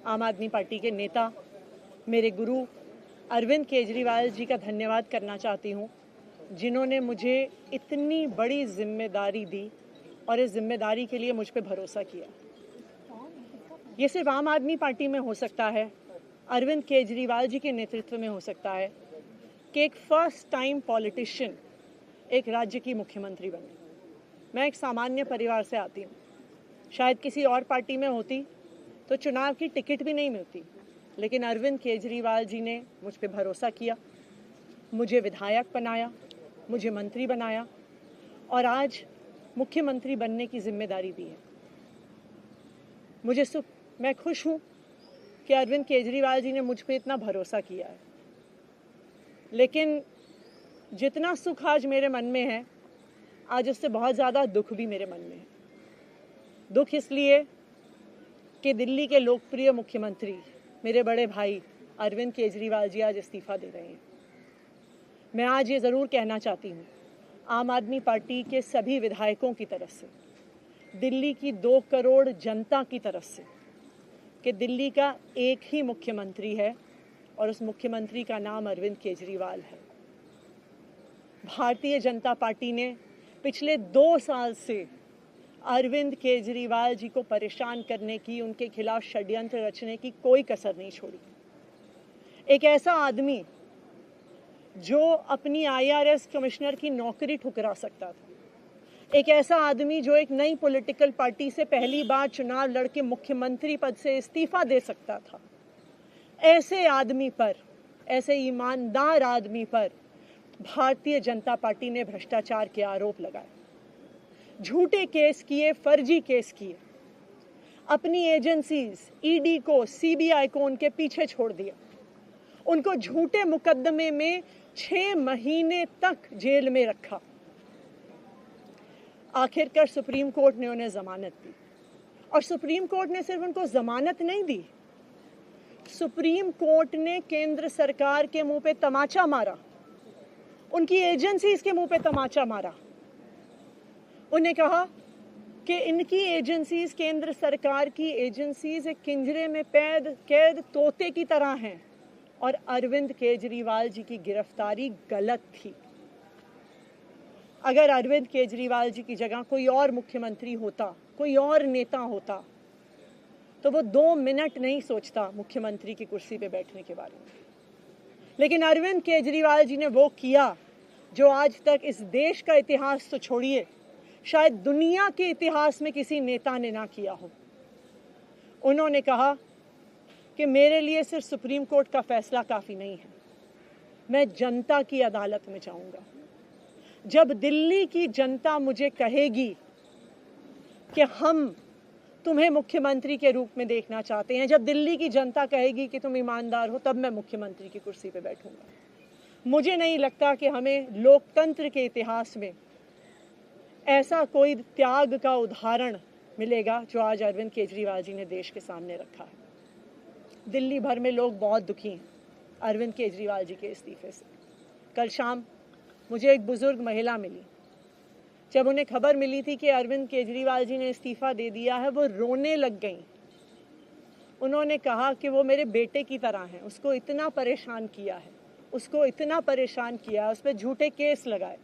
आम आदमी पार्टी के नेता, मेरे गुरु अरविंद केजरीवाल जी का धन्यवाद करना चाहती हूँ, जिन्होंने मुझे इतनी बड़ी जिम्मेदारी दी और इस जिम्मेदारी के लिए मुझ पे भरोसा किया। ये सिर्फ आम आदमी पार्टी में हो सकता है, अरविंद केजरीवाल जी के नेतृत्व में हो सकता है कि एक फर्स्ट टाइम पॉलिटिशियन एक राज्य की मुख्यमंत्री बने। मैं एक सामान्य परिवार से आती हूँ। शायद किसी और पार्टी में होती तो चुनाव की टिकट भी नहीं मिलती, लेकिन अरविंद केजरीवाल जी ने मुझ पे भरोसा किया, मुझे विधायक बनाया, मुझे मंत्री बनाया और आज मुख्यमंत्री बनने की जिम्मेदारी दी है। मैं खुश हूँ कि अरविंद केजरीवाल जी ने मुझ पे इतना भरोसा किया है, लेकिन जितना सुख आज मेरे मन में है, आज उससे बहुत ज़्यादा दुख भी मेरे मन में है। दुख इसलिए कि दिल्ली के लोकप्रिय मुख्यमंत्री मेरे बड़े भाई अरविंद केजरीवाल जी आज इस्तीफा दे रहे हैं। मैं आज ये ज़रूर कहना चाहती हूँ आम आदमी पार्टी के सभी विधायकों की तरफ से, दिल्ली की 2 करोड़ जनता की तरफ से, कि दिल्ली का एक ही मुख्यमंत्री है और उस मुख्यमंत्री का नाम अरविंद केजरीवाल है। भारतीय जनता पार्टी ने पिछले 2 साल से अरविंद केजरीवाल जी को परेशान करने की, उनके खिलाफ षड्यंत्र रचने की कोई कसर नहीं छोड़ी। एक ऐसा आदमी जो अपनी IRS कमिश्नर की नौकरी ठुकरा सकता था, एक ऐसा आदमी जो एक नई पॉलिटिकल पार्टी से पहली बार चुनाव लड़के मुख्यमंत्री पद से इस्तीफा दे सकता था, ऐसे आदमी पर, ऐसे ईमानदार आदमी पर भारतीय जनता पार्टी ने भ्रष्टाचार के आरोप लगाए, झूठे केस किए, फर्जी केस किए, अपनी एजेंसीज ED को, CBI को उनके पीछे छोड़ दिया, उनको झूठे मुकदमे में 6 महीने तक जेल में रखा। आखिरकार सुप्रीम कोर्ट ने उन्हें जमानत दी और सुप्रीम कोर्ट ने सिर्फ उनको जमानत नहीं दी, सुप्रीम कोर्ट ने केंद्र सरकार के मुंह पे तमाचा मारा, उनकी एजेंसीज के मुंह पे तमाचा मारा। उन्हें कहा कि इनकी एजेंसीज, केंद्र सरकार की एजेंसीज एक पिंजरे में कैद तोते की तरह हैं और अरविंद केजरीवाल जी की गिरफ्तारी गलत थी। अगर अरविंद केजरीवाल जी की जगह कोई और मुख्यमंत्री होता, कोई और नेता होता, तो वो 2 मिनट नहीं सोचता मुख्यमंत्री की कुर्सी पे बैठने के बारे में। लेकिन अरविंद केजरीवाल जी ने वो किया जो आज तक इस देश का इतिहास तो छोड़िए, शायद दुनिया के इतिहास में किसी नेता ने ना किया हो। उन्होंने कहा कि मेरे लिए सिर्फ सुप्रीम कोर्ट का फैसला काफ़ी नहीं है, मैं जनता की अदालत में जाऊंगा। जब दिल्ली की जनता मुझे कहेगी कि हम तुम्हें मुख्यमंत्री के रूप में देखना चाहते हैं, जब दिल्ली की जनता कहेगी कि तुम ईमानदार हो, तब मैं मुख्यमंत्री की कुर्सी पे बैठूंगा। मुझे नहीं लगता कि हमें लोकतंत्र के इतिहास में ऐसा कोई त्याग का उदाहरण मिलेगा जो आज अरविंद केजरीवाल जी ने देश के सामने रखा है। दिल्ली भर में लोग बहुत दुखी हैं अरविंद केजरीवाल जी के इस्तीफे से। कल शाम मुझे एक बुजुर्ग महिला मिली, जब उन्हें खबर मिली थी कि अरविंद केजरीवाल जी ने इस्तीफा दे दिया है, वो रोने लग गई। उन्होंने कहा कि वो मेरे बेटे की तरह हैं, उसको इतना परेशान किया है, उसको इतना परेशान किया, उस पर झूठे केस लगाए।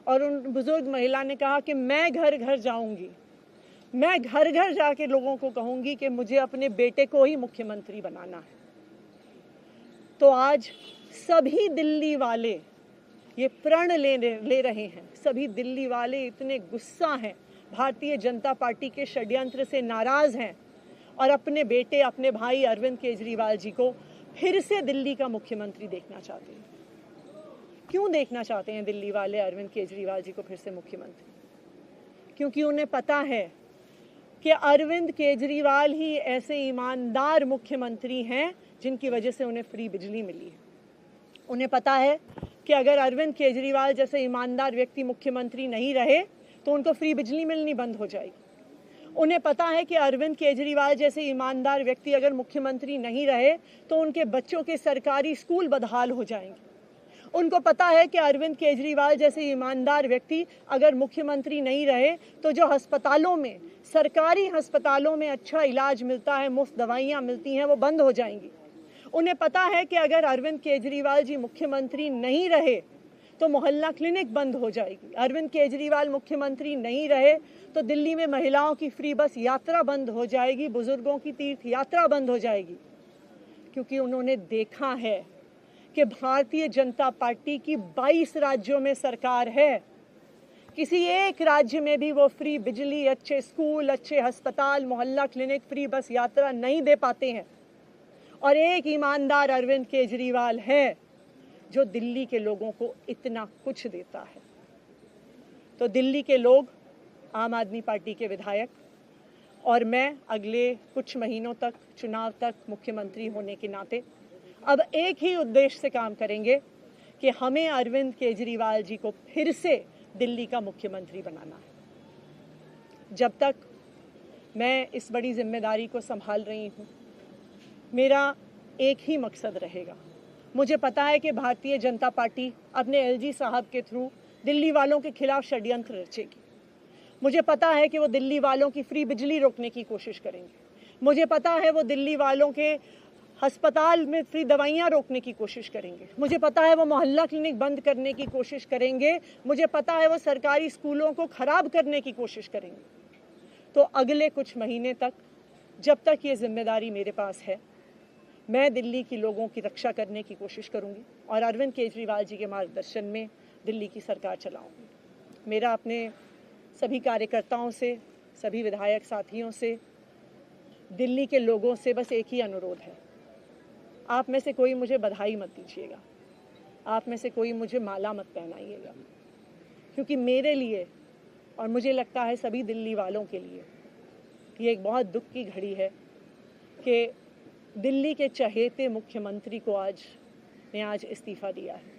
और उन बुजुर्ग महिला ने कहा कि मैं घर घर जाऊंगी, मैं घर घर जाके लोगों को कहूंगी कि मुझे अपने बेटे को ही मुख्यमंत्री बनाना है। तो आज सभी दिल्ली वाले ये प्रण ले रहे हैं, सभी दिल्ली वाले इतने गुस्सा हैं, भारतीय जनता पार्टी के षड्यंत्र से नाराज हैं और अपने बेटे, अपने भाई अरविंद केजरीवाल जी को फिर से दिल्ली का मुख्यमंत्री देखना चाहते हैं। क्यों देखना चाहते हैं दिल्ली वाले अरविंद केजरीवाल जी को फिर से मुख्यमंत्री? क्योंकि उन्हें पता है कि अरविंद केजरीवाल ही ऐसे ईमानदार मुख्यमंत्री हैं जिनकी वजह से उन्हें फ्री बिजली मिली है। उन्हें पता है कि अगर अरविंद केजरीवाल जैसे ईमानदार व्यक्ति मुख्यमंत्री नहीं रहे तो उनको फ्री बिजली मिलनी बंद हो जाएगी। उन्हें पता है कि अरविंद केजरीवाल जैसे ईमानदार व्यक्ति अगर मुख्यमंत्री नहीं रहे तो उनके बच्चों के सरकारी स्कूल बदहाल हो जाएंगे। उनको पता है कि अरविंद केजरीवाल जैसे ईमानदार व्यक्ति अगर मुख्यमंत्री नहीं रहे तो जो अस्पतालों में, सरकारी अस्पतालों में अच्छा इलाज मिलता है, मुफ्त दवाइयाँ मिलती हैं, वो बंद हो जाएंगी। उन्हें पता है कि अगर अरविंद केजरीवाल जी मुख्यमंत्री नहीं रहे तो मोहल्ला क्लिनिक बंद हो जाएगी। अरविंद केजरीवाल मुख्यमंत्री नहीं रहे तो दिल्ली में महिलाओं की फ्री बस यात्रा बंद हो जाएगी, बुजुर्गों की तीर्थ यात्रा बंद हो जाएगी। क्योंकि उन्होंने देखा है कि भारतीय जनता पार्टी की 22 राज्यों में सरकार है, किसी एक राज्य में भी वो फ्री बिजली, अच्छे स्कूल, अच्छे अस्पताल, मोहल्ला क्लिनिक, फ्री बस यात्रा नहीं दे पाते हैं। और एक ईमानदार अरविंद केजरीवाल है जो दिल्ली के लोगों को इतना कुछ देता है। तो दिल्ली के लोग, आम आदमी पार्टी के विधायक और मैं अगले कुछ महीनों तक, चुनाव तक मुख्यमंत्री होने के नाते अब एक ही उद्देश्य से काम करेंगे कि हमें अरविंद केजरीवाल जी को फिर से दिल्ली का मुख्यमंत्री बनाना है। जब तक मैं इस बड़ी जिम्मेदारी को संभाल रही हूँ, मेरा एक ही मकसद रहेगा। मुझे पता है कि भारतीय जनता पार्टी अपने एलजी साहब के थ्रू दिल्ली वालों के खिलाफ षड्यंत्र रचेगी। मुझे पता है कि वो दिल्ली वालों की फ्री बिजली रोकने की कोशिश करेंगे। मुझे पता है वो दिल्ली वालों के अस्पताल में फ्री दवाइयाँ रोकने की कोशिश करेंगे। मुझे पता है वो मोहल्ला क्लिनिक बंद करने की कोशिश करेंगे। मुझे पता है वो सरकारी स्कूलों को खराब करने की कोशिश करेंगे। तो अगले कुछ महीने तक, जब तक ये जिम्मेदारी मेरे पास है, मैं दिल्ली के लोगों की रक्षा करने की कोशिश करूंगी और अरविंद केजरीवाल जी के मार्गदर्शन में दिल्ली की सरकार चलाऊंगी। मेरा अपने सभी कार्यकर्ताओं से, सभी विधायक साथियों से, दिल्ली के लोगों से बस एक ही अनुरोध है, आप में से कोई मुझे बधाई मत दीजिएगा, आप में से कोई मुझे माला मत पहनाइएगा, क्योंकि मेरे लिए और मुझे लगता है सभी दिल्ली वालों के लिए ये एक बहुत दुख की घड़ी है कि दिल्ली के चहेते मुख्यमंत्री को आज इस्तीफा दिया है।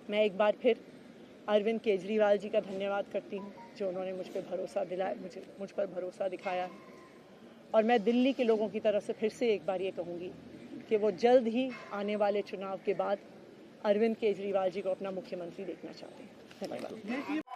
मैं एक बार फिर अरविंद केजरीवाल जी का धन्यवाद करती हूँ जो उन्होंने मुझ पर भरोसा दिखाया है। और मैं दिल्ली के लोगों की तरफ से फिर से एक बार ये कहूँगी कि वो जल्द ही आने वाले चुनाव के बाद अरविंद केजरीवाल जी को अपना मुख्यमंत्री देखना चाहते हैं। धन्यवाद।